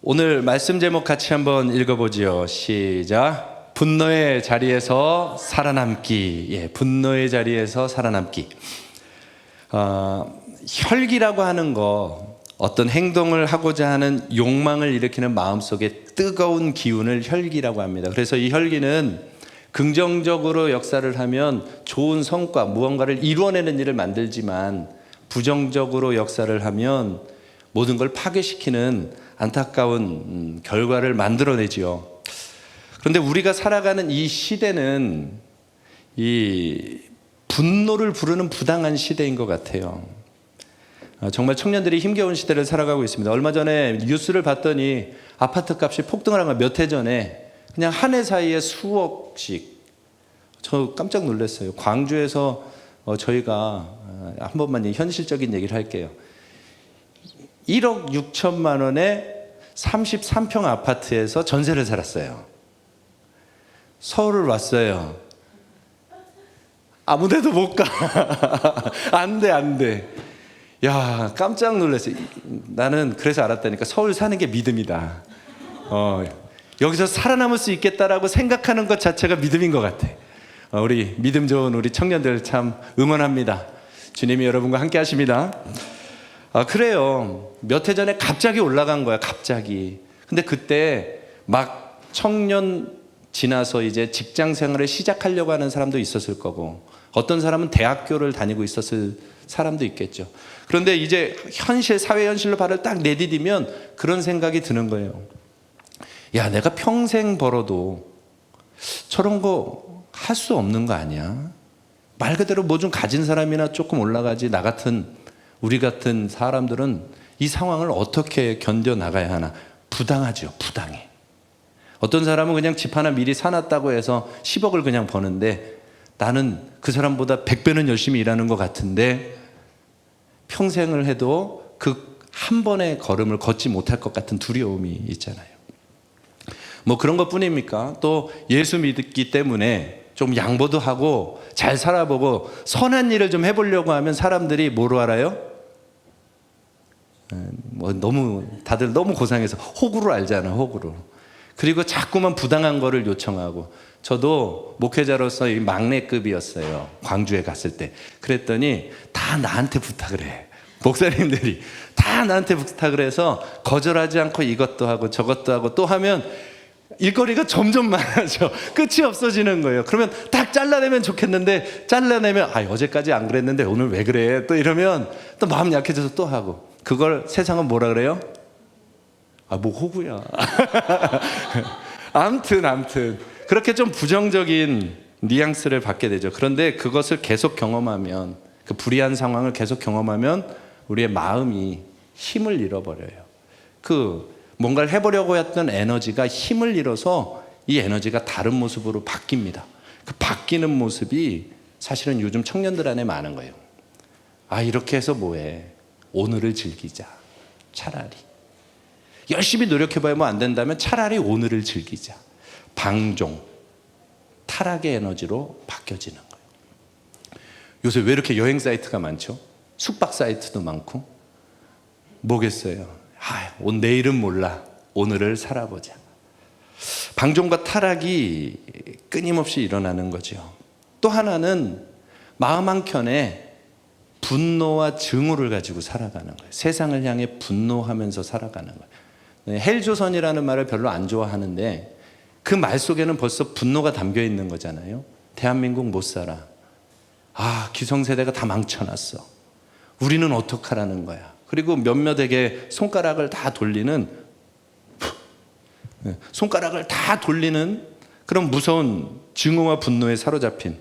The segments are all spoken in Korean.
오늘 말씀 제목 같이 한번 읽어보지요. 시작. 분노의 자리에서 살아남기. 분노의 자리에서 살아남기. 혈기라고 하는 거, 어떤 행동을 하고자 하는 욕망을 일으키는 마음속에 뜨거운 기운을 혈기라고 합니다. 그래서 이 혈기는 긍정적으로 역사를 하면 좋은 성과, 무언가를 이루어내는 일을 만들지만 부정적으로 역사를 하면 모든 걸 파괴시키는 안타까운 결과를 만들어내지요. 그런데 우리가 살아가는 이 시대는 이 분노를 부르는 부당한 시대인 것 같아요. 정말 청년들이 힘겨운 시대를 살아가고 있습니다. 얼마 전에 뉴스를 봤더니 아파트 값이 폭등을 한 거 몇 해 전에 그냥 한 해 사이에 수억씩. 저 깜짝 놀랐어요. 광주에서 저희가 한 번만 현실적인 얘기를 할게요. 1억 6천만 원에 33평 아파트에서 전세를 살았어요. 서울을 왔어요. 아무 데도 못 가. 안 돼. 야, 깜짝 놀랐어요. 나는 그래서 알았다니까. 서울 사는 게 믿음이다. 여기서 살아남을 수 있겠다라고 생각하는 것 자체가 믿음인 것 같아. 우리 믿음 좋은 우리 청년들 참 응원합니다. 주님이 여러분과 함께 하십니다. 그래요. 몇 해 전에 갑자기 올라간 거야, 갑자기. 근데 그때 막 청년 지나서 이제 직장 생활을 시작하려고 하는 사람도 있었을 거고, 어떤 사람은 대학교를 다니고 있었을 사람도 있겠죠. 그런데 이제 현실, 사회 현실로 발을 딱 내디디면 그런 생각이 드는 거예요. 야, 내가 평생 벌어도 저런 거 할 수 없는 거 아니야? 말 그대로 뭐 좀 가진 사람이나 조금 올라가지, 나 같은, 우리 같은 사람들은 이 상황을 어떻게 견뎌나가야 하나? 부당하죠. 부당해. 어떤 사람은 그냥 집 하나 미리 사놨다고 해서 10억을 그냥 버는데, 나는 그 사람보다 100배는 열심히 일하는 것 같은데 평생을 해도 그 한 번의 걸음을 걷지 못할 것 같은 두려움이 있잖아요. 뭐 그런 것 뿐입니까? 또 예수 믿기 때문에 좀 양보도 하고 잘 살아보고 선한 일을 좀 해보려고 하면 사람들이 뭐로 알아요? 다들 너무 고상해서 호구로 알잖아, 호구로. 그리고 자꾸만 부당한 거를 요청하고. 저도 목회자로서 이 막내급이었어요, 광주에 갔을 때. 그랬더니 다 나한테 부탁을 해. 목사님들이 다 나한테 부탁을 해서 거절하지 않고 이것도 하고 저것도 하고 또 하면 일거리가 점점 많아져. 끝이 없어지는 거예요. 그러면 딱 잘라내면 좋겠는데, 잘라내면 어제까지 안 그랬는데 오늘 왜 그래? 또 이러면 또 마음 약해져서 또 하고. 그걸 세상은 뭐라 그래요? 뭐 호구야. 아무튼 그렇게 좀 부정적인 뉘앙스를 받게 되죠. 그런데 그것을 계속 경험하면, 그 불의한 상황을 계속 경험하면 우리의 마음이 힘을 잃어버려요. 뭔가를 해보려고 했던 에너지가 힘을 잃어서 이 에너지가 다른 모습으로 바뀝니다. 그 바뀌는 모습이 사실은 요즘 청년들 안에 많은 거예요. 이렇게 해서 뭐해? 오늘을 즐기자. 차라리 열심히 노력해봐야 뭐 안 된다면 차라리 오늘을 즐기자. 방종, 타락의 에너지로 바뀌어지는 거예요. 요새 왜 이렇게 여행 사이트가 많죠? 숙박 사이트도 많고. 뭐겠어요? 내일은 몰라. 오늘을 살아보자. 방종과 타락이 끊임없이 일어나는 거죠. 또 하나는 마음 한켠에 분노와 증오를 가지고 살아가는 거예요. 세상을 향해 분노하면서 살아가는 거예요. 헬조선이라는 말을 별로 안 좋아하는데 그 말 속에는 벌써 분노가 담겨 있는 거잖아요. 대한민국 못 살아. 기성세대가 다 망쳐놨어. 우리는 어떡하라는 거야. 그리고 몇몇에게 손가락을 다 돌리는 그런 무서운 증오와 분노에 사로잡힌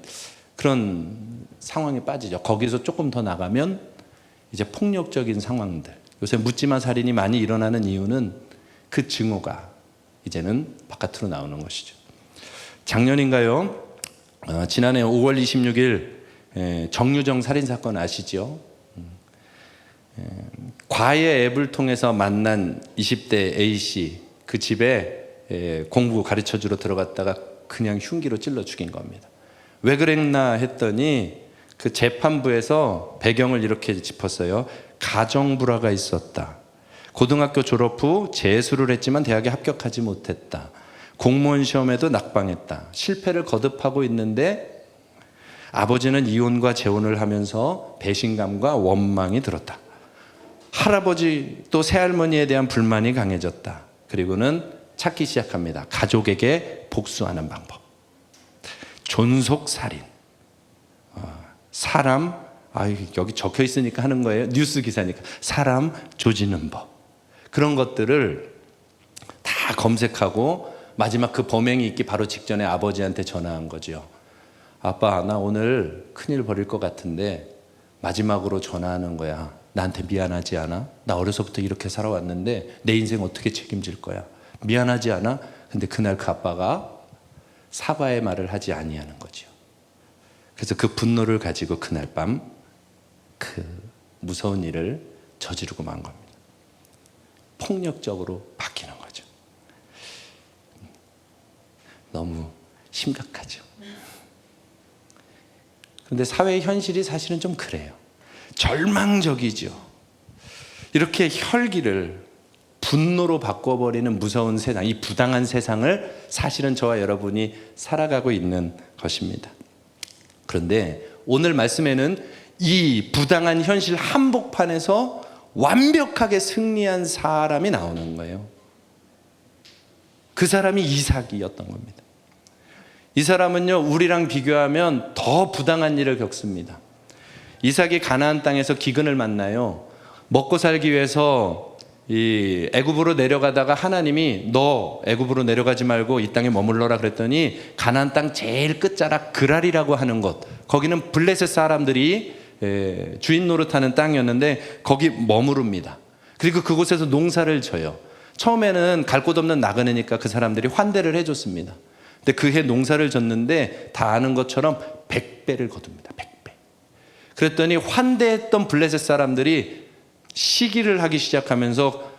그런 상황에 빠지죠. 거기서 조금 더 나가면 이제 폭력적인 상황들. 요새 묻지마 살인이 많이 일어나는 이유는 그 증오가 이제는 바깥으로 나오는 것이죠. 작년인가요? 지난해 5월 26일 정유정 살인사건 아시죠? 과외 앱을 통해서 만난 20대 A씨, 그 집에 공부 가르쳐주러 들어갔다가 그냥 흉기로 찔러 죽인 겁니다. 왜 그랬나 했더니 그 재판부에서 배경을 이렇게 짚었어요. 가정 불화가 있었다. 고등학교 졸업 후 재수를 했지만 대학에 합격하지 못했다. 공무원 시험에도 낙방했다. 실패를 거듭하고 있는데 아버지는 이혼과 재혼을 하면서 배신감과 원망이 들었다. 할아버지 또 새할머니에 대한 불만이 강해졌다. 그리고는 찾기 시작합니다. 가족에게 복수하는 방법. 존속살인. 사람, 여기 적혀 있으니까 하는 거예요. 뉴스 기사니까. 사람 조지는 법. 그런 것들을 다 검색하고 마지막 그 범행이 있기 바로 직전에 아버지한테 전화한 거죠. 아빠, 나 오늘 큰일 벌일 것 같은데 마지막으로 전화하는 거야. 나한테 미안하지 않아? 나 어려서부터 이렇게 살아왔는데 내 인생 어떻게 책임질 거야? 미안하지 않아? 근데 그날 그 아빠가 사과의 말을 하지 아니하는 거죠. 그래서 그 분노를 가지고 그날 밤 그 무서운 일을 저지르고 만 겁니다. 폭력적으로 바뀌는 거죠. 너무 심각하죠. 그런데 사회의 현실이 사실은 좀 그래요. 절망적이죠. 이렇게 혈기를 분노로 바꿔버리는 무서운 세상, 이 부당한 세상을 사실은 저와 여러분이 살아가고 있는 것입니다. 그런데 오늘 말씀에는 이 부당한 현실 한복판에서 완벽하게 승리한 사람이 나오는 거예요. 그 사람이 이삭이었던 겁니다. 이 사람은요, 우리랑 비교하면 더 부당한 일을 겪습니다. 이삭이 가나안 땅에서 기근을 만나요. 먹고 살기 위해서 이 애굽으로 내려가다가 하나님이 너 애굽으로 내려가지 말고 이 땅에 머물러라 그랬더니 가나안 땅 제일 끝자락 그랄이라고 하는 곳, 거기는 블레셋 사람들이 주인 노릇하는 땅이었는데 거기 머무릅니다. 그리고 그곳에서 농사를 져요. 처음에는 갈 곳 없는 나그네니까 그 사람들이 환대를 해줬습니다. 근데 그 해 농사를 졌는데 다 아는 것처럼 100배를 거둡니다. 100배. 그랬더니 환대했던 블레셋 사람들이 시기를 하기 시작하면서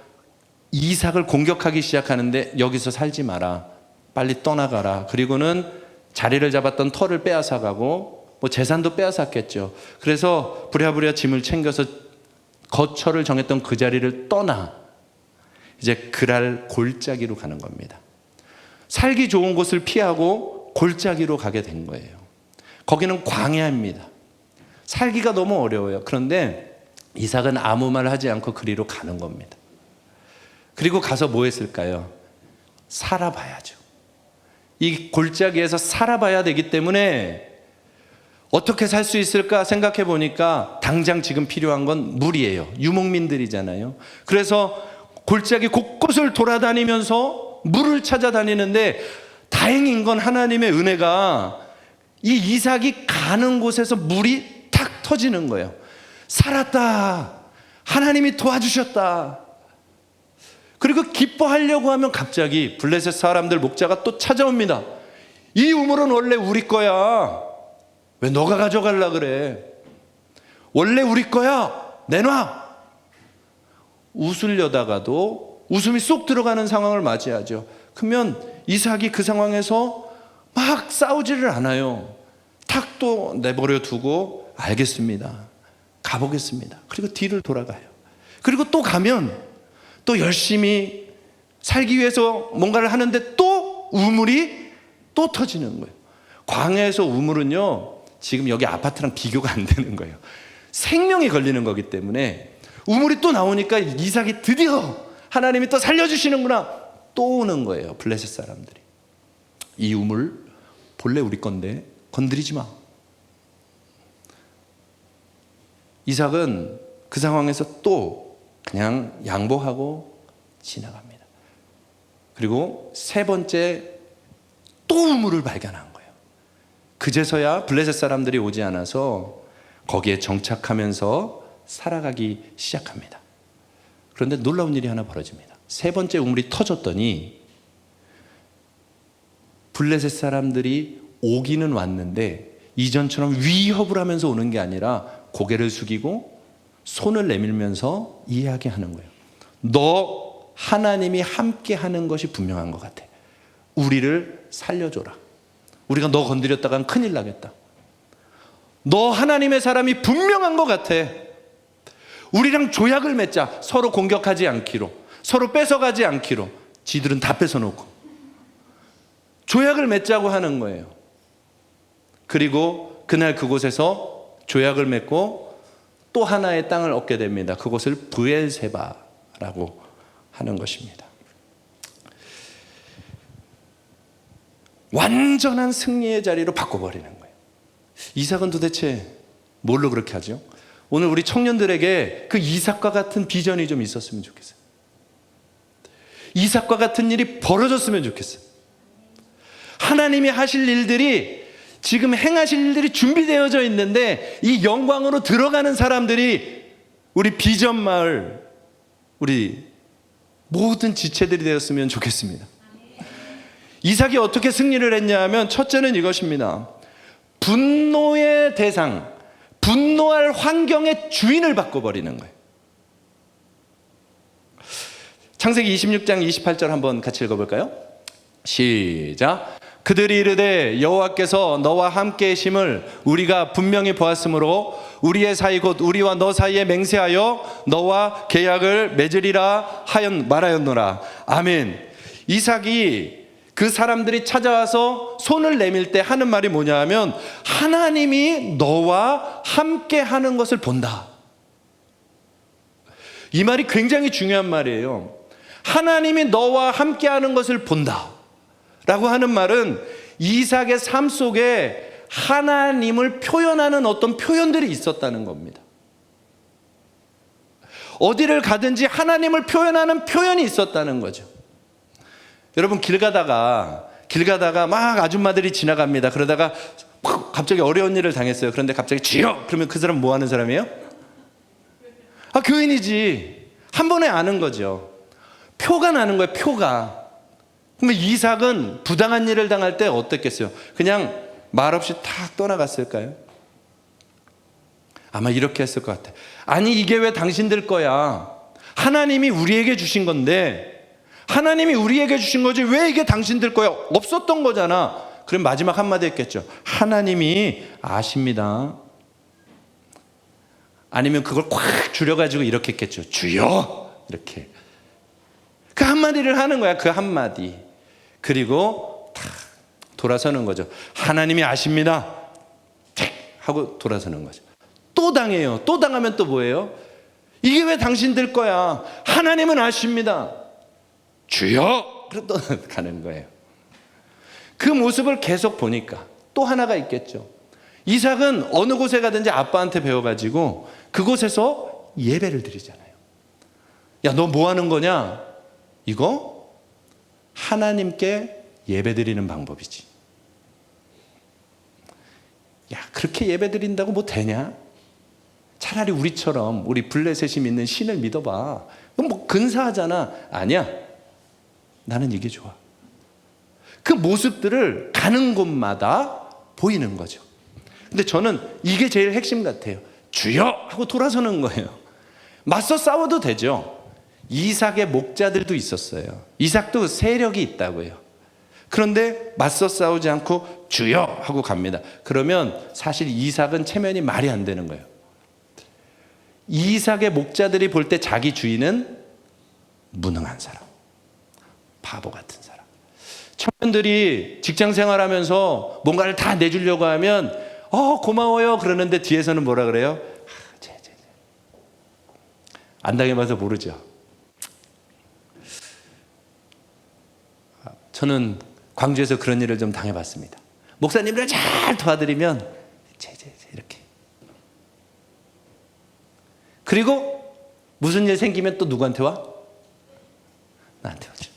이삭을 공격하기 시작하는데 여기서 살지 마라. 빨리 떠나가라. 그리고는 자리를 잡았던 터를 빼앗아가고 뭐 재산도 빼앗았겠죠. 그래서 부랴부랴 짐을 챙겨서 거처를 정했던 그 자리를 떠나 이제 그랄 골짜기로 가는 겁니다. 살기 좋은 곳을 피하고 골짜기로 가게 된 거예요. 거기는 광야입니다. 살기가 너무 어려워요. 그런데 이삭은 아무 말 하지 않고 그리로 가는 겁니다. 그리고 가서 뭐 했을까요? 살아봐야죠. 이 골짜기에서 살아봐야 되기 때문에 어떻게 살 수 있을까 생각해 보니까 당장 지금 필요한 건 물이에요. 유목민들이잖아요. 그래서 골짜기 곳곳을 돌아다니면서 물을 찾아다니는데 다행인 건 하나님의 은혜가 이 이삭이 가는 곳에서 물이 탁 터지는 거예요. 살았다. 하나님이 도와주셨다. 그리고 기뻐하려고 하면 갑자기 블레셋 사람들 목자가 또 찾아옵니다. 이 우물은 원래 우리 거야. 왜 너가 가져가려 그래? 원래 우리 거야. 내놔. 웃으려다가도 웃음이 쏙 들어가는 상황을 맞이하죠. 그러면 이삭이 그 상황에서 막 싸우지를 않아요. 탁 또 내버려 두고 알겠습니다. 가보겠습니다. 그리고 뒤를 돌아가요. 그리고 또 가면 또 열심히 살기 위해서 뭔가를 하는데 또 우물이 또 터지는 거예요. 광야에서 우물은요, 지금 여기 아파트랑 비교가 안 되는 거예요. 생명이 걸리는 거기 때문에 우물이 또 나오니까 이삭이 드디어 하나님이 또 살려주시는구나. 또 오는 거예요. 블레셋 사람들이. 이 우물 본래 우리 건데 건드리지 마. 이삭은 그 상황에서 또 그냥 양보하고 지나갑니다. 그리고 세 번째 또 우물을 발견한 거예요. 그제서야 블레셋 사람들이 오지 않아서 거기에 정착하면서 살아가기 시작합니다. 그런데 놀라운 일이 하나 벌어집니다. 세 번째 우물이 터졌더니 블레셋 사람들이 오기는 왔는데 이전처럼 위협을 하면서 오는 게 아니라 고개를 숙이고 손을 내밀면서 이야기하는 거예요. 너 하나님이 함께 하는 것이 분명한 것 같아. 우리를 살려줘라. 우리가 너 건드렸다간 큰일 나겠다. 너 하나님의 사람이 분명한 것 같아. 우리랑 조약을 맺자. 서로 공격하지 않기로, 서로 뺏어가지 않기로. 지들은 다 뺏어놓고 조약을 맺자고 하는 거예요. 그리고 그날 그곳에서 조약을 맺고 또 하나의 땅을 얻게 됩니다. 그곳을 브엘세바라고 하는 것입니다. 완전한 승리의 자리로 바꿔버리는 거예요. 이삭은 도대체 뭘로 그렇게 하죠? 오늘 우리 청년들에게 그 이삭과 같은 비전이 좀 있었으면 좋겠어요. 이삭과 같은 일이 벌어졌으면 좋겠어요. 하나님이 하실 일들이, 지금 행하실 일들이 준비되어져 있는데 이 영광으로 들어가는 사람들이 우리 비전 마을, 우리 모든 지체들이 되었으면 좋겠습니다. 이삭이 어떻게 승리를 했냐 하면 첫째는 이것입니다. 분노의 대상, 분노할 환경의 주인을 바꿔버리는 거예요. 창세기 26장 28절 한번 같이 읽어볼까요? 시작. 그들이 이르되 여호와께서 너와 함께 계심을 우리가 분명히 보았으므로 우리의 사이 곧 우리와 너 사이에 맹세하여 너와 계약을 맺으리라 말하였노라. 아멘. 이삭이 그 사람들이 찾아와서 손을 내밀 때 하는 말이 뭐냐 하면 하나님이 너와 함께 하는 것을 본다. 이 말이 굉장히 중요한 말이에요. 하나님이 너와 함께 하는 것을 본다 라고 하는 말은 이삭의 삶 속에 하나님을 표현하는 어떤 표현들이 있었다는 겁니다. 어디를 가든지 하나님을 표현하는 표현이 있었다는 거죠. 여러분 길 가다가 막 아줌마들이 지나갑니다. 그러다가 갑자기 어려운 일을 당했어요. 그런데 갑자기 주여! 그러면 그 사람 뭐 하는 사람이에요? 교인이지. 한 번에 아는 거죠. 표가 나는 거예요. 표가. 그러면 이삭은 부당한 일을 당할 때 어땠겠어요? 그냥 말없이 탁 떠나갔을까요? 아마 이렇게 했을 것 같아요. 아니 이게 왜 당신들 거야? 하나님이 우리에게 주신 건데, 하나님이 우리에게 주신 거지 왜 이게 당신들 거야? 없었던 거잖아. 그럼 마지막 한마디 했겠죠. 하나님이 아십니다. 아니면 그걸 꽉 줄여가지고 이렇게 했겠죠. 주여! 이렇게. 그 한마디를 하는 거야. 그 한마디. 그리고 탁 돌아서는 거죠. 하나님이 아십니다. 탁 하고 돌아서는 거죠. 또 당해요. 또 당하면 또 뭐예요? 이게 왜 당신들 거야? 하나님은 아십니다. 주여! 그리고 또 가는 거예요. 그 모습을 계속 보니까 또 하나가 있겠죠. 이삭은 어느 곳에 가든지 아빠한테 배워가지고 그곳에서 예배를 드리잖아요. 야, 너 뭐 하는 거냐? 이거 하나님께 예배 드리는 방법이지. 야, 그렇게 예배 드린다고 뭐 되냐? 차라리 우리처럼 우리 블레셋이 믿는 신을 믿어봐. 그건 뭐 근사하잖아. 아니야. 나는 이게 좋아. 그 모습들을 가는 곳마다 보이는 거죠. 근데 저는 이게 제일 핵심 같아요. 주여! 하고 돌아서는 거예요. 맞서 싸워도 되죠. 이삭의 목자들도 있었어요. 이삭도 세력이 있다고요. 그런데 맞서 싸우지 않고 주여! 하고 갑니다. 그러면 사실 이삭은 체면이 말이 안 되는 거예요. 이삭의 목자들이 볼 때 자기 주인은 무능한 사람, 바보 같은 사람. 청년들이 직장 생활하면서 뭔가를 다 내주려고 하면 고마워요 그러는데 뒤에서는 뭐라 그래요? 안 당해봐서 모르죠. 저는 광주에서 그런 일을 좀 당해봤습니다. 목사님들 잘 도와드리면 이렇게. 그리고 무슨 일 생기면 또 누구한테 와? 나한테 오죠.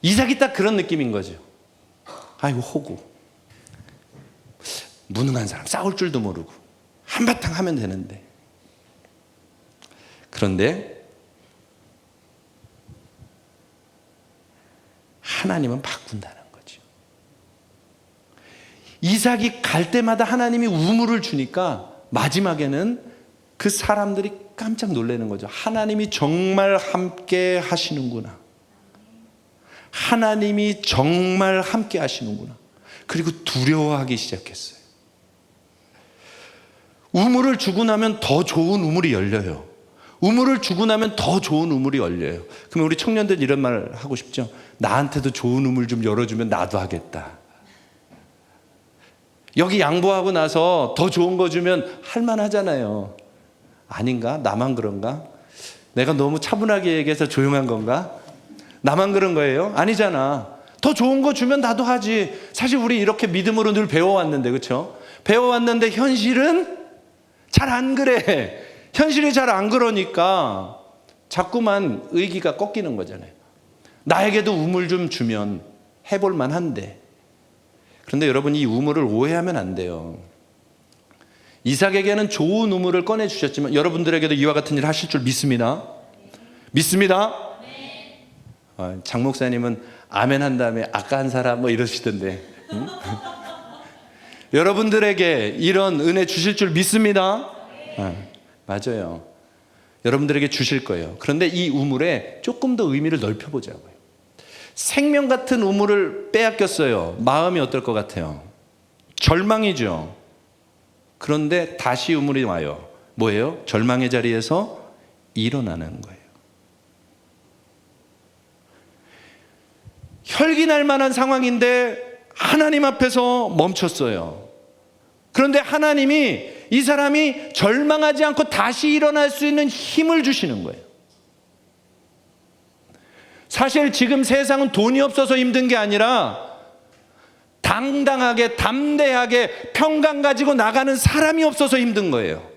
이삭이 딱 그런 느낌인 거죠. 아이고 호구, 무능한 사람, 싸울 줄도 모르고 한바탕 하면 되는데. 그런데 하나님은 바꾼다는 거죠. 이삭이 갈 때마다 하나님이 우물을 주니까 마지막에는 그 사람들이 깜짝 놀라는 거죠. 하나님이 정말 함께 하시는구나. 하나님이 정말 함께 하시는구나. 그리고 두려워하기 시작했어요. 우물을 주고 나면 더 좋은 우물이 열려요. 우물을 주고 나면 더 좋은 우물이 열려요. 그러면 우리 청년들 이런 말 하고 싶죠? 나한테도 좋은 우물 좀 열어주면 나도 하겠다. 여기 양보하고 나서 더 좋은 거 주면 할만하잖아요. 아닌가? 나만 그런가? 내가 너무 차분하게 얘기해서 조용한 건가? 나만 그런 거예요? 아니잖아. 더 좋은 거 주면 나도 하지. 사실 우리 이렇게 믿음으로 늘 배워왔는데, 그렇죠? 배워왔는데 현실은 잘 안 그래. 현실이 잘 안 그러니까 자꾸만 의기가 꺾이는 거잖아요. 나에게도 우물 좀 주면 해볼 만한데. 그런데 여러분, 이 우물을 오해하면 안 돼요. 이삭에게는 좋은 우물을 꺼내주셨지만 여러분들에게도 이와 같은 일을 하실 줄 믿습니다. 믿습니다. 장 목사님은 아멘 한 다음에 아까 한 사람 뭐 이러시던데. 응? 여러분들에게 이런 은혜 주실 줄 믿습니다. 맞아요. 여러분들에게 주실 거예요. 그런데 이 우물에 조금 더 의미를 넓혀보자고요. 생명 같은 우물을 빼앗겼어요. 마음이 어떨 것 같아요? 절망이죠. 그런데 다시 우물이 와요. 뭐예요? 절망의 자리에서 일어나는 거예요. 혈기날 만한 상황인데 하나님 앞에서 멈췄어요. 그런데 하나님이 이 사람이 절망하지 않고 다시 일어날 수 있는 힘을 주시는 거예요. 사실 지금 세상은 돈이 없어서 힘든 게 아니라 당당하게 담대하게 평강 가지고 나가는 사람이 없어서 힘든 거예요.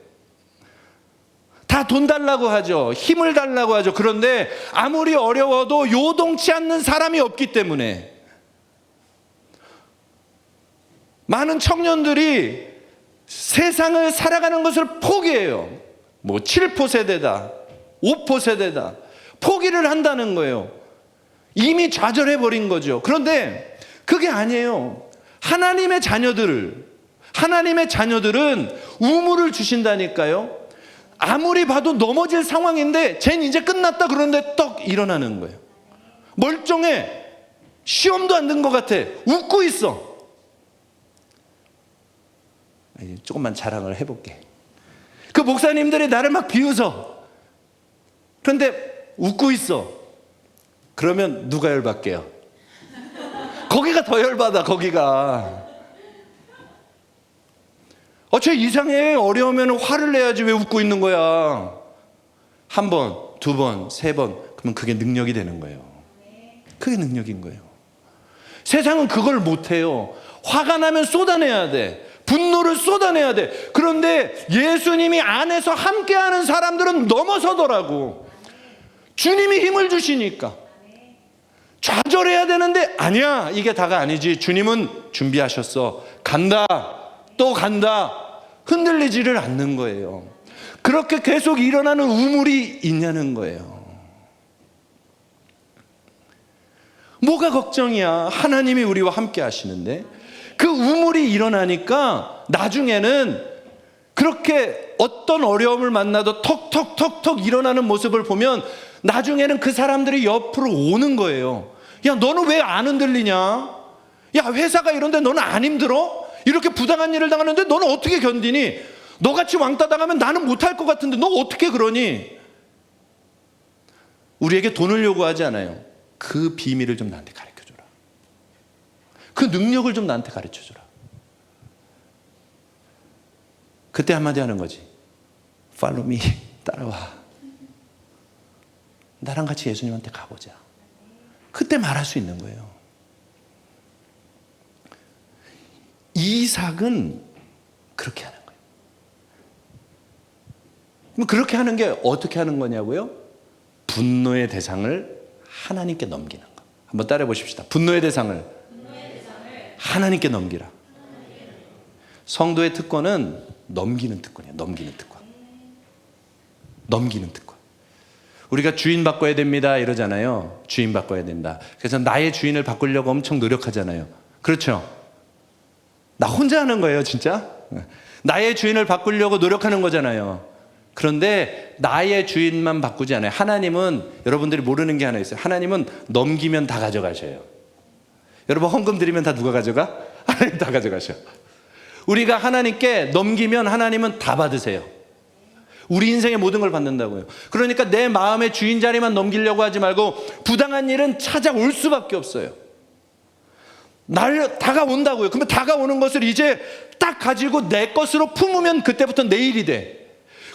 다 돈 달라고 하죠. 힘을 달라고 하죠. 그런데 아무리 어려워도 요동치 않는 사람이 없기 때문에 많은 청년들이 세상을 살아가는 것을 포기해요. 뭐 7포 세대다, 5포 세대다, 포기를 한다는 거예요. 이미 좌절해버린 거죠. 그런데 그게 아니에요. 하나님의 자녀들은 우물을 주신다니까요. 아무리 봐도 넘어질 상황인데 쟨 이제 끝났다 그러는데 떡 일어나는 거예요. 멀쩡해. 시험도 안 든 것 같아. 웃고 있어. 조금만 자랑을 해볼게. 그 목사님들이 나를 막 비웃어. 그런데 웃고 있어. 그러면 누가 열받게요? 거기가 더 열받아. 거기가. 쟤 이상해. 어려우면 화를 내야지 왜 웃고 있는 거야. 한 번, 두 번, 세 번. 그러면 그게 능력이 되는 거예요. 그게 능력인 거예요. 세상은 그걸 못해요. 화가 나면 쏟아내야 돼. 분노를 쏟아내야 돼. 그런데 예수님이 안에서 함께하는 사람들은 넘어서더라고. 주님이 힘을 주시니까. 좌절해야 되는데 아니야. 이게 다가 아니지. 주님은 준비하셨어. 간다. 또 간다. 흔들리지를 않는 거예요. 그렇게 계속 일어나는 우물이 있냐는 거예요. 뭐가 걱정이야. 하나님이 우리와 함께 하시는데 그 우물이 일어나니까 나중에는 그렇게 어떤 어려움을 만나도 턱턱턱턱 일어나는 모습을 보면 나중에는 그 사람들이 옆으로 오는 거예요. 야, 너는 왜 안 흔들리냐? 야, 회사가 이런데 너는 안 힘들어? 이렇게 부당한 일을 당하는데 너는 어떻게 견디니? 너같이 왕따 당하면 나는 못할 것 같은데 너 어떻게 그러니? 우리에게 돈을 요구하지 않아요. 그 비밀을 좀 나한테 가르쳐줘라. 그 능력을 좀 나한테 가르쳐줘라. 그때 한마디 하는 거지. Follow me. 따라와. 나랑 같이 예수님한테 가보자. 그때 말할 수 있는 거예요. 이삭은 그렇게 하는 거예요. 그럼 그렇게 하는 게 어떻게 하는 거냐고요? 분노의 대상을 하나님께 넘기는 거. 한번 따라해 보십시다. 분노의 대상을 하나님께 넘기라. 성도의 특권은 넘기는 특권이에요. 넘기는 특권. 넘기는 특권. 우리가 주인 바꿔야 됩니다 이러잖아요. 주인 바꿔야 된다. 그래서 나의 주인을 바꾸려고 엄청 노력하잖아요. 그렇죠? 나 혼자 하는 거예요, 진짜? 나의 주인을 바꾸려고 노력하는 거잖아요. 그런데 나의 주인만 바꾸지 않아요. 하나님은 여러분들이 모르는 게 하나 있어요. 하나님은 넘기면 다 가져가셔요. 여러분 헌금 드리면 다 누가 가져가? 하나님 다 가져가셔. 우리가 하나님께 넘기면 하나님은 다 받으세요. 우리 인생의 모든 걸 받는다고요. 그러니까 내 마음의 주인 자리만 넘기려고 하지 말고 부당한 일은 찾아올 수밖에 없어요. 다가온다고요. 그러면 다가오는 것을 이제 딱 가지고 내 것으로 품으면 그때부터 내 일이 돼.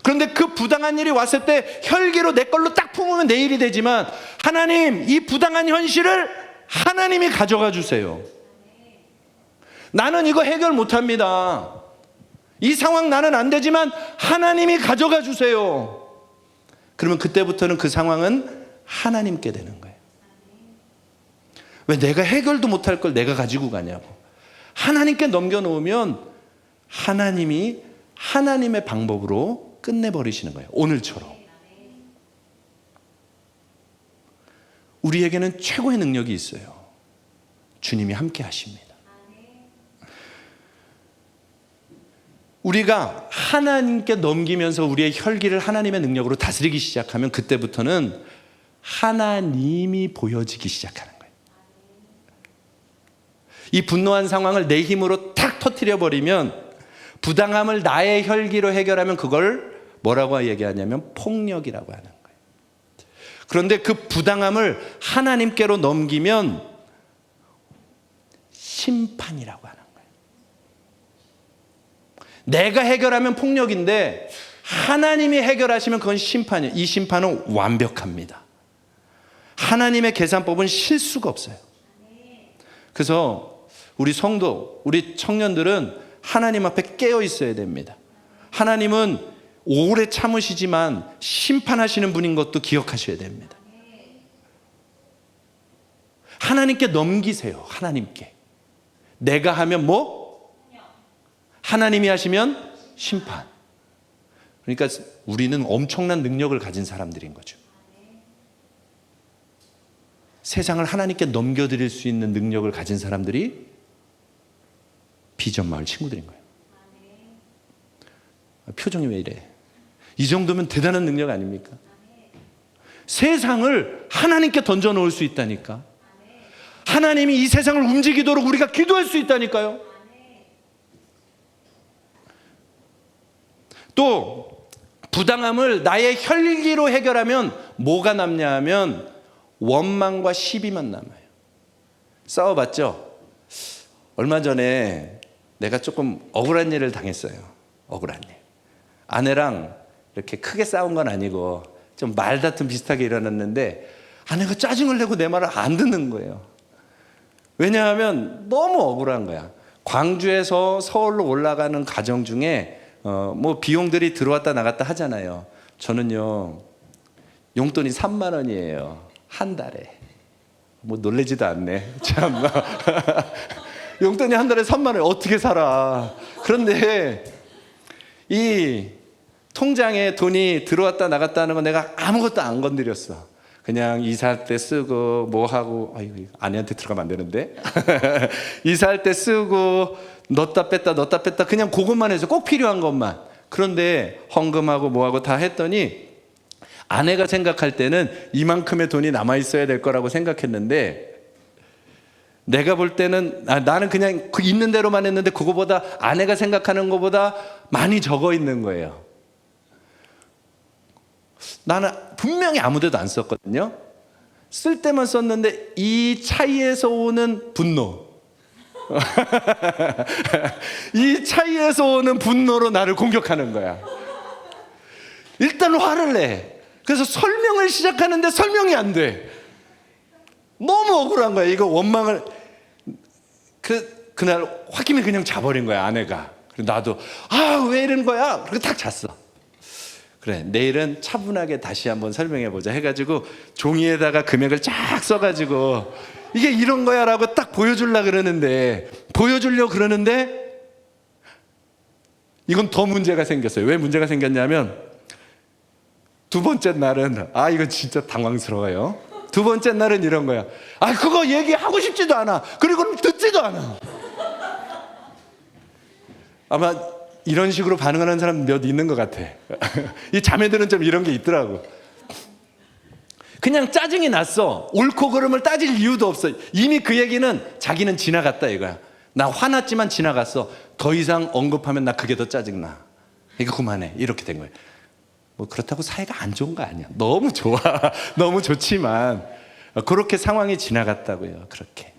그런데 그 부당한 일이 왔을 때 혈기로 내 걸로 딱 품으면 내 일이 되지만, 하나님, 이 부당한 현실을 하나님이 가져가 주세요. 나는 이거 해결 못합니다. 이 상황 나는 안 되지만 하나님이 가져가 주세요. 그러면 그때부터는 그 상황은 하나님께 되는 거예요. 왜 내가 해결도 못할 걸 내가 가지고 가냐고. 하나님께 넘겨놓으면 하나님이 하나님의 방법으로 끝내버리시는 거예요. 오늘처럼. 우리에게는 최고의 능력이 있어요. 주님이 함께 하십니다. 우리가 하나님께 넘기면서 우리의 혈기를 하나님의 능력으로 다스리기 시작하면 그때부터는 하나님이 보여지기 시작하는 거예요. 이 분노한 상황을 내 힘으로 탁 터뜨려 버리면, 부당함을 나의 혈기로 해결하면 그걸 뭐라고 얘기하냐면 폭력이라고 하는 거예요. 그런데 그 부당함을 하나님께로 넘기면 심판이라고 하는 거예요. 내가 해결하면 폭력인데 하나님이 해결하시면 그건 심판이에요. 이 심판은 완벽합니다. 하나님의 계산법은 실수가 없어요. 그래서 우리 성도, 우리 청년들은 하나님 앞에 깨어 있어야 됩니다. 하나님은 오래 참으시지만 심판하시는 분인 것도 기억하셔야 됩니다. 하나님께 넘기세요. 하나님께. 내가 하면 뭐? 하나님이 하시면 심판. 그러니까 우리는 엄청난 능력을 가진 사람들인 거죠. 세상을 하나님께 넘겨드릴 수 있는 능력을 가진 사람들이 비전 마을 친구들인 거예요. 표정이 왜 이래? 이 정도면 대단한 능력 아닙니까? 세상을 하나님께 던져 놓을 수 있다니까. 하나님이 이 세상을 움직이도록 우리가 기도할 수 있다니까요. 또 부당함을 나의 혈기로 해결하면 뭐가 남냐 하면 원망과 시비만 남아요. 싸워봤죠? 얼마 전에 내가 조금 억울한 일을 당했어요. 억울한 일. 아내랑 이렇게 크게 싸운 건 아니고 좀 말다툼 비슷하게 일어났는데 아내가 짜증을 내고 내 말을 안 듣는 거예요. 왜냐하면 너무 억울한 거야. 광주에서 서울로 올라가는 과정 중에 뭐 비용들이 들어왔다 나갔다 하잖아요. 저는요 용돈이 3만 원이에요. 한 달에. 뭐 놀래지도 않네. 참. 용돈이 한 달에 3만 원 어떻게 살아. 그런데 이 통장에 돈이 들어왔다 나갔다 하는 건 내가 아무것도 안 건드렸어. 그냥 이사할 때 쓰고 뭐 하고, 아이고 아내한테 들어가면 안 되는데. 이사할 때 쓰고 넣었다 뺐다 그냥 그것만 해서 꼭 필요한 것만. 그런데 헌금하고 뭐하고 다 했더니 아내가 생각할 때는 이만큼의 돈이 남아 있어야 될 거라고 생각했는데, 내가 볼 때는 나는 그냥 있는 대로만 했는데 그거보다 아내가 생각하는 것보다 많이 적어 있는 거예요. 나는 분명히 아무 데도 안 썼거든요. 쓸 때만 썼는데 이 차이에서 오는 분노, 이 차이에서 오는 분노로 나를 공격하는 거야. 일단 화를 내. 그래서 설명을 시작하는데 설명이 안 돼. 너무 억울한 거야. 이거 원망을 그날 홧김에 그냥 자버린 거야, 아내가. 그래서 나도 왜 이러는 거야? 그리고 탁 잤어. 그래, 내일은 차분하게 다시 한번 설명해 보자 해가지고 종이에다가 금액을 쫙 써가지고 이게 이런 거야 라고 딱 보여주려고 그러는데 이건 더 문제가 생겼어요. 왜 문제가 생겼냐면 두 번째 날은 이거 진짜 당황스러워요. 두 번째 날은 이런 거야. 그거 얘기하고 싶지도 않아. 그리고 듣지도 않아. 아마 이런 식으로 반응하는 사람 몇 있는 것 같아. 이 자매들은 좀 이런 게 있더라고. 그냥 짜증이 났어. 옳고 그름을 따질 이유도 없어. 이미 그 얘기는 자기는 지나갔다 이거야. 나 화났지만 지나갔어. 더 이상 언급하면 나 그게 더 짜증나. 이거 그만해. 이렇게 된 거예요. 뭐 그렇다고 사이가 안 좋은 거 아니야. 너무 좋아. 너무 좋지만 그렇게 상황이 지나갔다고요. 그렇게.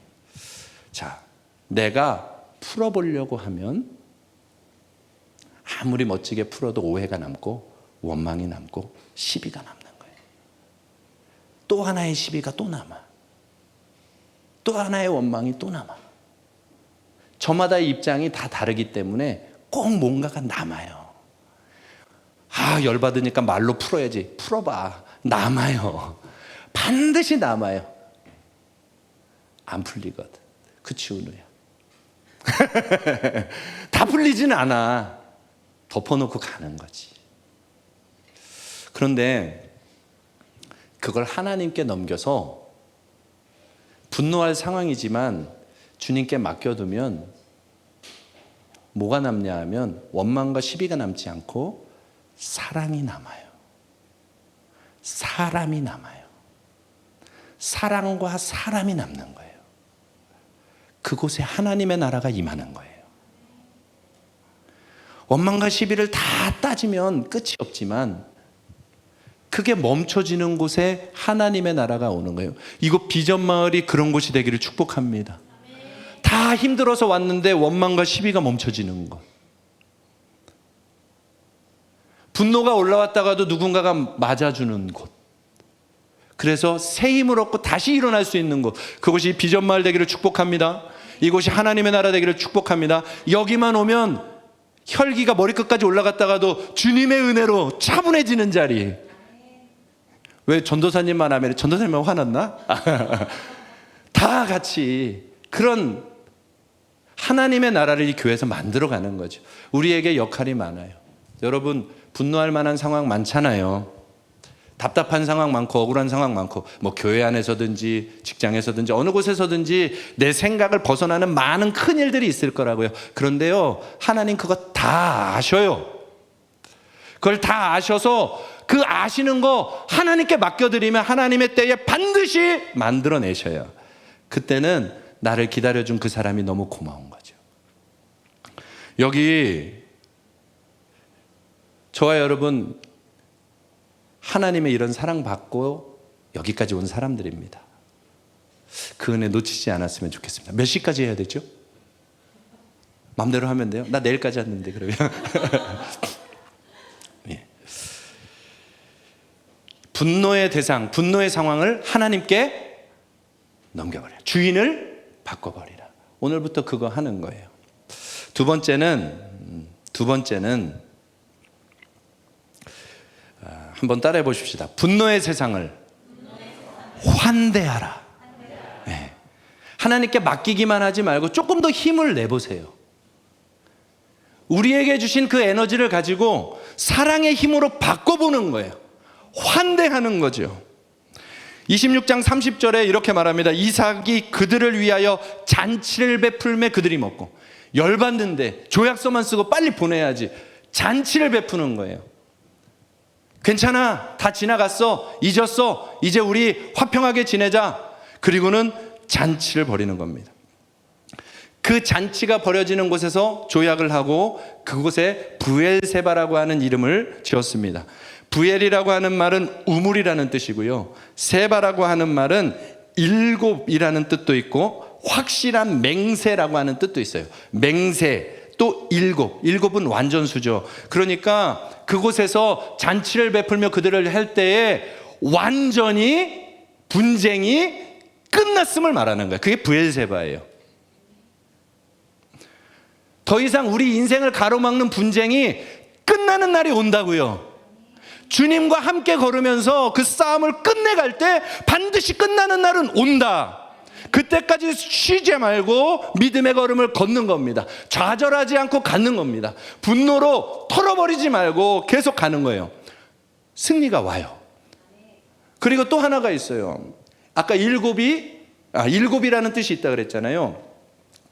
자, 내가 풀어보려고 하면 아무리 멋지게 풀어도 오해가 남고 원망이 남고 시비가 남는 거예요. 또 하나의 시비가 또 남아. 또 하나의 원망이 또 남아. 저마다의 입장이 다 다르기 때문에 꼭 뭔가가 남아요. 열받으니까 말로 풀어야지. 풀어봐. 남아요. 반드시 남아요. 안 풀리거든. 그치, 은우야? 다 풀리진 않아. 덮어놓고 가는 거지. 그런데 그걸 하나님께 넘겨서 분노할 상황이지만 주님께 맡겨두면 뭐가 남냐 하면 원망과 시비가 남지 않고 사랑이 남아요. 사람이 남아요. 사랑과 사람이 남는 거예요. 그곳에 하나님의 나라가 임하는 거예요. 원망과 시비를 다 따지면 끝이 없지만 그게 멈춰지는 곳에 하나님의 나라가 오는 거예요. 이곳 비전마을이 그런 곳이 되기를 축복합니다. 다 힘들어서 왔는데 원망과 시비가 멈춰지는 것. 분노가 올라왔다가도 누군가가 맞아주는 곳. 그래서 새 힘을 얻고 다시 일어날 수 있는 곳. 그곳이 비전마을 되기를 축복합니다. 이곳이 하나님의 나라 되기를 축복합니다. 여기만 오면 혈기가 머리끝까지 올라갔다가도 주님의 은혜로 차분해지는 자리. 왜 전도사님만 하면 전도사님만 화났나? 다 같이 그런 하나님의 나라를 이 교회에서 만들어가는 거죠. 우리에게 역할이 많아요. 여러분 분노할 만한 상황 많잖아요. 답답한 상황 많고 억울한 상황 많고 뭐 교회 안에서든지 직장에서든지 어느 곳에서든지 내 생각을 벗어나는 많은 큰 일들이 있을 거라고요. 그런데요 하나님 그거 다 아셔요. 그걸 다 아셔서 그 아시는 거 하나님께 맡겨드리면 하나님의 때에 반드시 만들어내셔요. 그때는 나를 기다려준 그 사람이 너무 고마운 거죠. 여기 저와 여러분 하나님의 이런 사랑받고 여기까지 온 사람들입니다. 그 은혜 놓치지 않았으면 좋겠습니다. 몇 시까지 해야 되죠? 마음대로 하면 돼요? 나 내일까지 왔는데 그러면 예. 분노의 대상, 분노의 상황을 하나님께 넘겨버려요. 주인을 바꿔버리라. 오늘부터 그거 하는 거예요. 두 번째는 한번 따라해 보십시다. 분노의 세상을 환대하라. 네. 하나님께 맡기기만 하지 말고 조금 더 힘을 내보세요. 우리에게 주신 그 에너지를 가지고 사랑의 힘으로 바꿔보는 거예요. 환대하는 거죠. 26장 30절에 이렇게 말합니다. 이삭이 그들을 위하여 잔치를 베풀매 그들이 먹고. 열받는데 조약서만 쓰고 빨리 보내야지. 잔치를 베푸는 거예요. 괜찮아. 다 지나갔어. 잊었어. 이제 우리 화평하게 지내자. 그리고는 잔치를 벌이는 겁니다. 그 잔치가 벌어지는 곳에서 조약을 하고 그곳에 부엘세바라고 하는 이름을 지었습니다. 부엘이라고 하는 말은 우물이라는 뜻이고요. 세바라고 하는 말은 일곱이라는 뜻도 있고 확실한 맹세라고 하는 뜻도 있어요. 맹세. 또 일곱은 완전수죠. 그러니까 그곳에서 잔치를 베풀며 그들을 할 때에 완전히 분쟁이 끝났음을 말하는 거예요. 그게 부엘세바예요. 더 이상 우리 인생을 가로막는 분쟁이 끝나는 날이 온다고요. 주님과 함께 걸으면서 그 싸움을 끝내갈 때 반드시 끝나는 날은 온다. 그때까지 쉬지 말고 믿음의 걸음을 걷는 겁니다. 좌절하지 않고 가는 겁니다. 분노로 털어버리지 말고 계속 가는 거예요. 승리가 와요. 그리고 또 하나가 있어요. 아까 일곱이라는 뜻이 있다 그랬잖아요.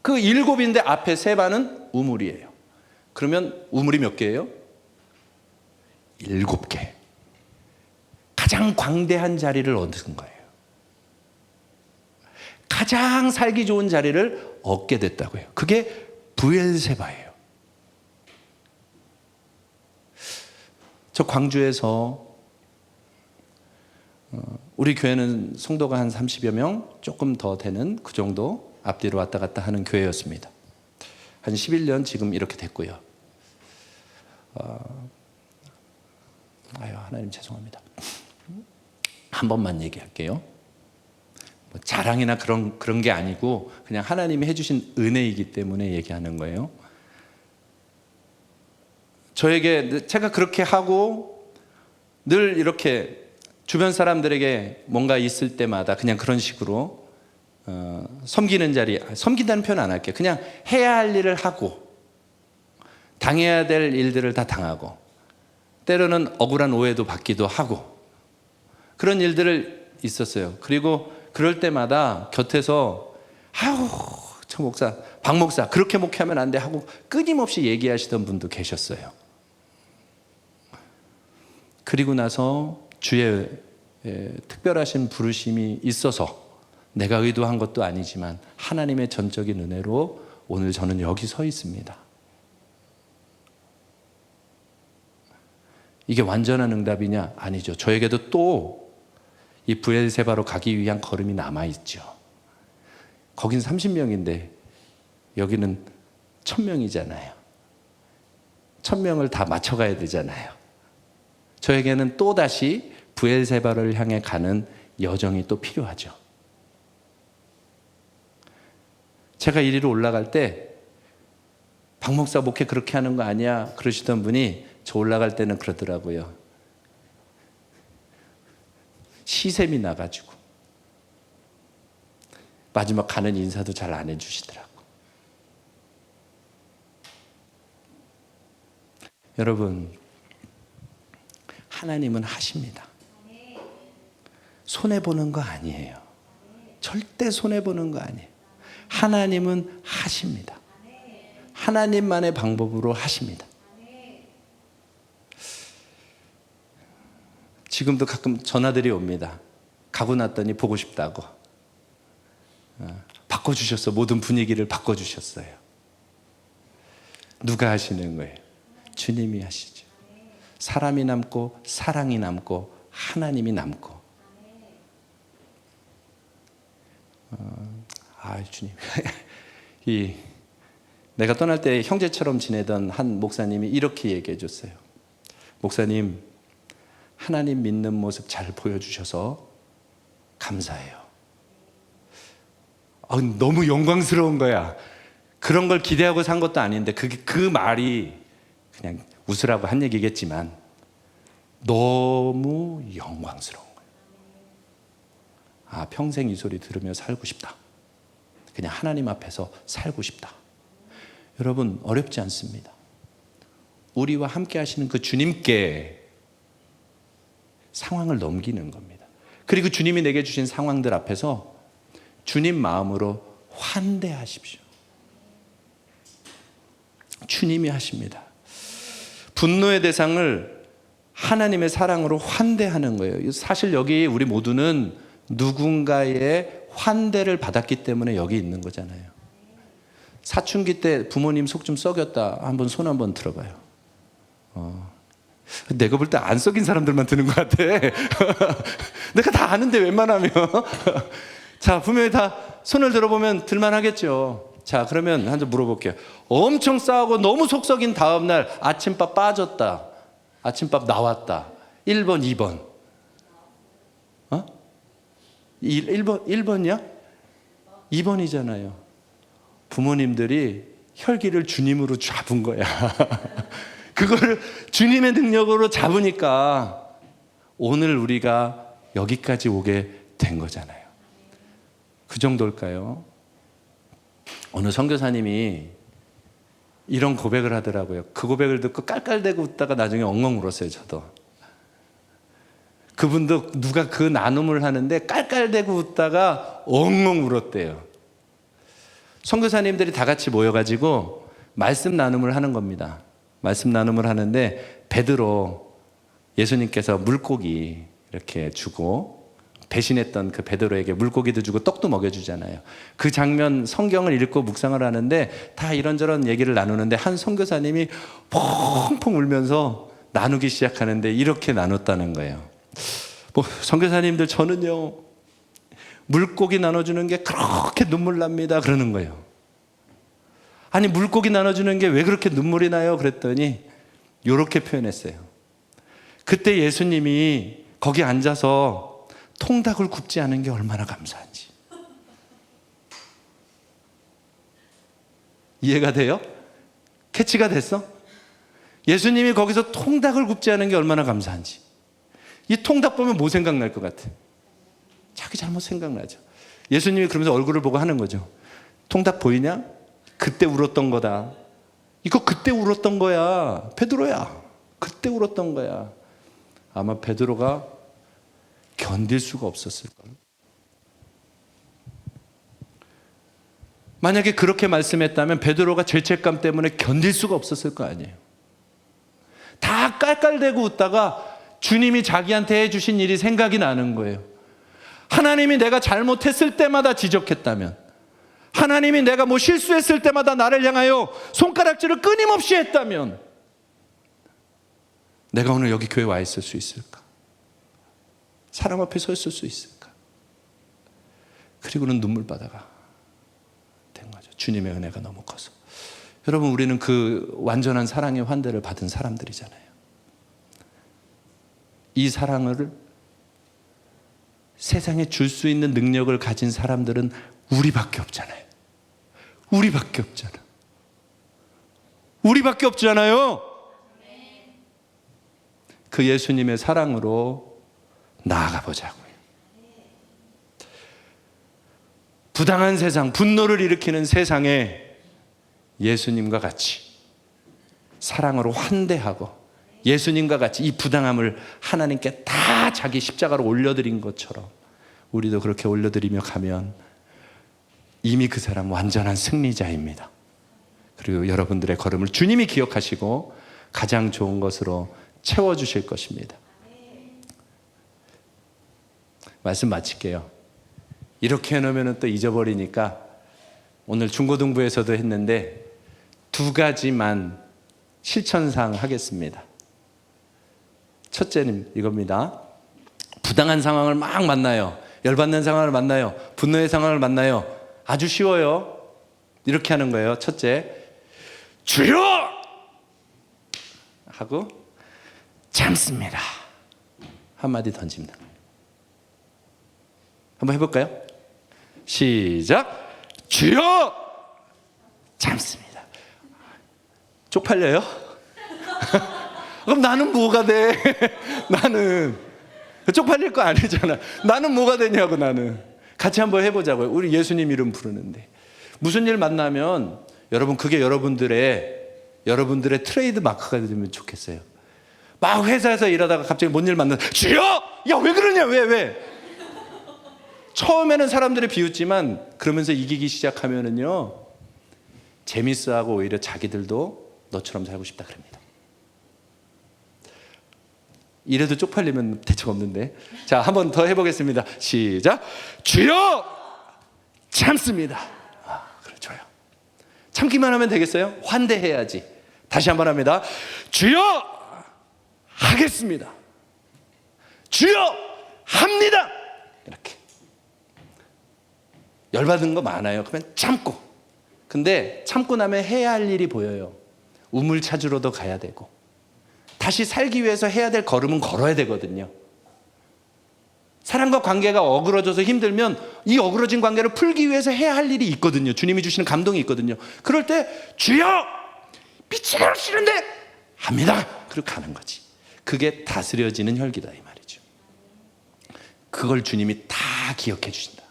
그 일곱인데 앞에 세바는 우물이에요. 그러면 우물이 몇 개예요? 7개. 가장 광대한 자리를 얻은 거예요. 가장 살기 좋은 자리를 얻게 됐다고요. 그게 부엘세바예요. 저 광주에서 우리 교회는 성도가 한 30여 명, 조금 더 되는 그 정도 앞뒤로 왔다 갔다 하는 교회였습니다. 한 11년 지금 이렇게 됐고요. 하나님 죄송합니다. 한 번만 얘기할게요. 뭐 자랑이나 그런 게 아니고 그냥 하나님이 해주신 은혜이기 때문에 얘기하는 거예요. 저에게 제가 그렇게 하고 늘 이렇게 주변 사람들에게 뭔가 있을 때마다 그냥 그런 식으로 섬기는 자리, 섬긴다는 표현 안 할게요. 그냥 해야 할 일을 하고 당해야 될 일들을 다 당하고 때로는 억울한 오해도 받기도 하고 그런 일들을 있었어요. 그리고 그럴 때마다 곁에서 아유 저 목사, 박 목사 그렇게 목회하면 안 돼 하고 끊임없이 얘기하시던 분도 계셨어요. 그리고 나서 주의 특별하신 부르심이 있어서 내가 의도한 것도 아니지만 하나님의 전적인 은혜로 오늘 저는 여기 서 있습니다. 이게 완전한 응답이냐? 아니죠. 저에게도 또 이 브엘세바로 가기 위한 걸음이 남아있죠. 거긴 30명인데 여기는 1000명이잖아요. 1000명을 다 맞춰가야 되잖아요. 저에게는 또다시 브엘세바를 향해 가는 여정이 또 필요하죠. 제가 이리로 올라갈 때 박 목사 목회 그렇게 하는 거 아니야? 그러시던 분이 저 올라갈 때는 그러더라고요. 시샘이 나가지고 마지막 가는 인사도 잘 안 해주시더라고. 여러분, 하나님은 하십니다. 손해보는 거 아니에요. 절대 손해보는 거 아니에요. 하나님은 하십니다. 하나님만의 방법으로 하십니다. 지금도 가끔 전화들이 옵니다. 가고 났더니 보고 싶다고. 바꿔주셨어. 모든 분위기를 바꿔주셨어요. 누가 하시는 거예요? 주님이 하시죠. 사람이 남고 사랑이 남고 하나님이 남고. 주님. 내가 떠날 때 형제처럼 지내던 한 목사님이 이렇게 얘기해 줬어요. 목사님, 하나님 믿는 모습 잘 보여주셔서 감사해요. 너무 영광스러운 거야. 그런 걸 기대하고 산 것도 아닌데 그 말이 그냥 웃으라고 한 얘기겠지만 너무 영광스러운 거예요. 평생 이 소리 들으며 살고 싶다. 그냥 하나님 앞에서 살고 싶다. 여러분, 어렵지 않습니다. 우리와 함께 하시는 그 주님께 상황을 넘기는 겁니다. 그리고 주님이 내게 주신 상황들 앞에서 주님 마음으로 환대하십시오. 주님이 하십니다. 분노의 대상을 하나님의 사랑으로 환대하는 거예요. 사실 여기 우리 모두는 누군가의 환대를 받았기 때문에 여기 있는 거잖아요. 사춘기 때 부모님 속 좀 썩였다. 한번 손 한번 들어봐요. 내가 볼 때 안 썩인 사람들만 드는 것 같아. 내가 다 아는데 웬만하면. 자, 분명히 다 손을 들어보면 들만하겠죠. 자, 그러면 한 번 물어볼게요. 엄청 싸우고 너무 속 썩인 다음날 아침밥 빠졌다. 아침밥 나왔다. 1번, 2번. 1번이야? 2번이잖아요. 부모님들이 혈기를 주님으로 잡은 거야. 그거를 주님의 능력으로 잡으니까 오늘 우리가 여기까지 오게 된 거잖아요. 그 정도일까요? 어느 선교사님이 이런 고백을 하더라고요. 그 고백을 듣고 깔깔대고 웃다가 나중에 엉엉 울었어요. 저도. 그분도 누가 그 나눔을 하는데 깔깔대고 웃다가 엉엉 울었대요. 선교사님들이 다 같이 모여가지고 말씀 나눔을 하는 겁니다. 말씀 나눔을 하는데 베드로, 예수님께서 물고기 이렇게 주고 배신했던 그 베드로에게 물고기도 주고 떡도 먹여주잖아요. 그 장면 성경을 읽고 묵상을 하는데 다 이런저런 얘기를 나누는데 한 선교사님이 펑펑 울면서 나누기 시작하는데 이렇게 나눴다는 거예요. 선교사님들, 저는요 물고기 나눠주는 게 그렇게 눈물 납니다 그러는 거예요. 아니, 물고기 나눠주는 게 왜 그렇게 눈물이 나요? 그랬더니 이렇게 표현했어요. 그때 예수님이 거기 앉아서 통닭을 굽지 않은 게 얼마나 감사한지. 이해가 돼요? 캐치가 됐어? 예수님이 거기서 통닭을 굽지 않은 게 얼마나 감사한지. 이 통닭 보면 뭐 생각날 것 같아? 자기 잘못 생각나죠. 예수님이 그러면서 얼굴을 보고 하는 거죠. 통닭 보이냐? 그때 울었던 거다. 이거 그때 울었던 거야. 베드로야, 그때 울었던 거야. 아마 베드로가 견딜 수가 없었을걸. 만약에 그렇게 말씀했다면 베드로가 죄책감 때문에 견딜 수가 없었을 거 아니에요. 다 깔깔대고 웃다가 주님이 자기한테 해주신 일이 생각이 나는 거예요. 하나님이 내가 잘못했을 때마다 지적했다면, 하나님이 내가 뭐 실수했을 때마다 나를 향하여 손가락질을 끊임없이 했다면 내가 오늘 여기 교회에 와 있을 수 있을까? 사람 앞에 서 있을 수 있을까? 그리고는 눈물바다가 된 거죠. 주님의 은혜가 너무 커서. 여러분, 우리는 그 완전한 사랑의 환대를 받은 사람들이잖아요. 이 사랑을 세상에 줄 수 있는 능력을 가진 사람들은 우리밖에 없잖아요. 우리밖에 없잖아. 우리밖에 없잖아요. 그 예수님의 사랑으로 나아가 보자고요. 부당한 세상, 분노를 일으키는 세상에 예수님과 같이 사랑으로 환대하고, 예수님과 같이 이 부당함을 하나님께 다 자기 십자가로 올려드린 것처럼 우리도 그렇게 올려드리며 가면 이미 그 사람 완전한 승리자입니다. 그리고 여러분들의 걸음을 주님이 기억하시고 가장 좋은 것으로 채워주실 것입니다. 말씀 마칠게요. 이렇게 해놓으면 또 잊어버리니까 오늘 중고등부에서도 했는데 2가지만 실천사항 하겠습니다. 첫째는 이겁니다. 부당한 상황을 막 만나요. 열받는 상황을 만나요. 분노의 상황을 만나요. 아주 쉬워요. 이렇게 하는 거예요. 첫째, 주여! 하고 참습니다. 한마디 던집니다. 한번 해볼까요? 시작! 주여! 참습니다. 쪽팔려요? 그럼 나는 뭐가 돼? 나는 쪽팔릴 거 아니잖아. 나는 뭐가 되냐고. 나는 같이 한번 해보자고요. 우리 예수님 이름 부르는데 무슨 일 만나면 여러분, 그게 여러분들의 트레이드 마크가 되면 좋겠어요. 막 회사에서 일하다가 갑자기 뭔 일 만나서 주여! 야, 왜 그러냐? 왜? 처음에는 사람들이 비웃지만 그러면서 이기기 시작하면은요, 재밌어하고 오히려 자기들도 너처럼 살고 싶다 그럽니다. 이래도 쪽팔리면 대책 없는데. 자, 한 번 더 해보겠습니다. 시작. 주여! 참습니다. 그래, 좋아요. 참기만 하면 되겠어요? 환대해야지. 다시 한 번 합니다. 주여! 하겠습니다. 주여! 합니다. 이렇게. 열받은 거 많아요. 그러면 참고. 근데 참고 나면 해야 할 일이 보여요. 우물 찾으러도 가야 되고, 다시 살기 위해서 해야 될 걸음은 걸어야 되거든요. 사람과 관계가 어그러져서 힘들면 이 어그러진 관계를 풀기 위해서 해야 할 일이 있거든요. 주님이 주시는 감동이 있거든요. 그럴 때 주여! 미치도록 싫은데 합니다. 그리고 가는 거지. 그게 다스려지는 혈기다 이 말이죠. 그걸 주님이 다 기억해 주신다.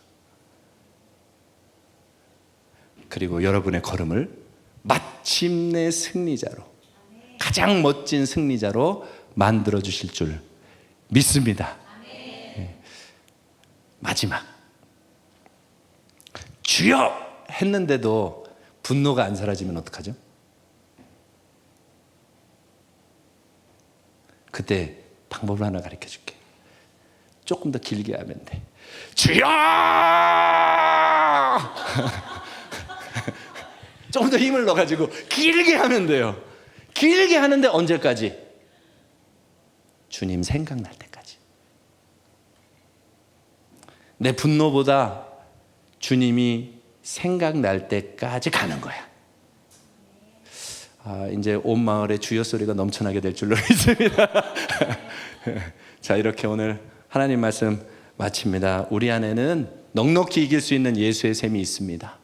그리고 여러분의 걸음을 마침내 승리자로, 가장 멋진 승리자로 만들어 주실 줄 믿습니다. 네. 마지막, 주여! 했는데도 분노가 안 사라지면 어떡하죠? 그때 방법을 하나 가르쳐 줄게. 조금 더 길게 하면 돼. 주여! 조금 더 힘을 넣어가지고 길게 하면 돼요. 길게 하는데 언제까지? 주님 생각날 때까지. 내 분노보다 주님이 생각날 때까지 가는 거야. 이제 온 마을에 주여 소리가 넘쳐나게 될 줄로 믿습니다. 자, 이렇게 오늘 하나님 말씀 마칩니다. 우리 안에는 넉넉히 이길 수 있는 예수의 셈이 있습니다.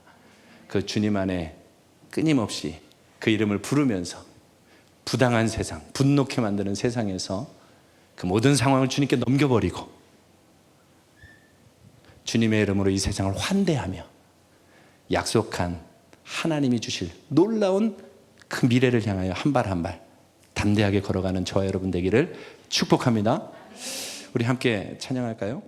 그 주님 안에 끊임없이 그 이름을 부르면서 부당한 세상, 분노케 만드는 세상에서 그 모든 상황을 주님께 넘겨버리고 주님의 이름으로 이 세상을 환대하며 약속한 하나님이 주실 놀라운 그 미래를 향하여 한 발 한 발 담대하게 걸어가는 저와 여러분 되기를 축복합니다. 우리 함께 찬양할까요?